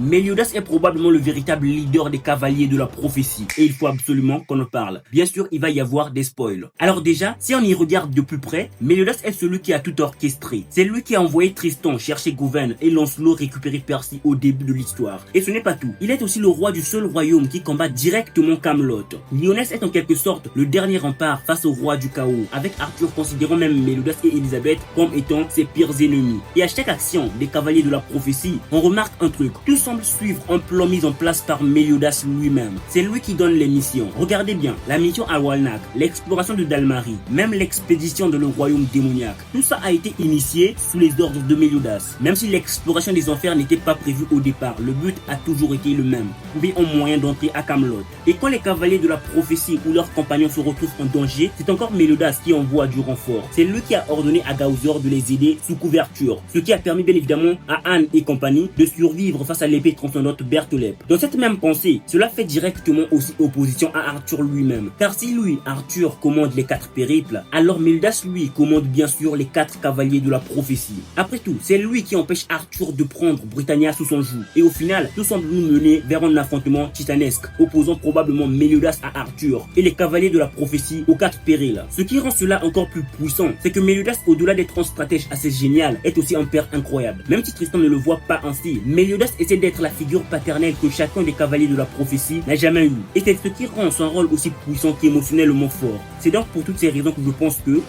Méliodas est probablement le véritable leader des cavaliers de la prophétie et il faut absolument qu'on en parle. Bien sûr, il va y avoir des spoils. Alors déjà, si on y regarde de plus près, Méliodas est celui qui a tout orchestré. C'est lui qui a envoyé Tristan chercher Gouvernail et Lancelot récupérer Percy au début de l'histoire. Et ce n'est pas tout. Il est aussi le roi du seul royaume qui combat directement Camelot. Lyonès est en quelque sorte le dernier rempart face au roi du chaos, avec Arthur considérant même Méliodas et Elisabeth comme étant ses pires ennemis. Et à chaque action des cavaliers de la prophétie, on remarque un truc. Tout semble suivre un plan mis en place par Méliodas lui-même. C'est lui qui donne les missions. Regardez bien, la mission à Walnac, l'exploration de Dalmarie, même l'expédition de le royaume démoniaque. Tout ça a été initié sous les ordres de Méliodas. Même si l'exploration des enfers n'était pas prévue au départ, le but a toujours été le même. Trouver un moyen d'entrer à Camelot. Et quand les cavaliers de la prophétie ou leurs compagnons se retrouvent en danger, c'est encore Méliodas qui envoie du renfort. C'est lui qui a ordonné à Gauzer de les aider sous couverture. Ce qui a permis bien évidemment à Anne et compagnie de survivre face à l'épée transcendante Bertholep. Dans cette même pensée, cela fait directement aussi opposition à Arthur lui-même. Car si lui, Arthur, commande les 4 périples, alors Méliodas lui commande bien sûr les 4 cavaliers de la prophétie. Après tout, c'est lui qui empêche Arthur de prendre Britannia sous son joug. Et au final, tout semble nous mener vers un affrontement titanesque, opposant probablement Méliodas à Arthur et les cavaliers de la prophétie aux 4 périls. Ce qui rend cela encore plus puissant, c'est que Méliodas, au-delà d'être un stratège assez génial, est aussi un père incroyable. Même si Tristan ne le voit pas ainsi, Méliodas essaie d'être la figure paternelle que chacun des cavaliers de la prophétie n'a jamais eu. Et c'est ce qui rend son rôle aussi puissant qu'émotionnellement fort. C'est donc pour toutes ces raisons que je pense que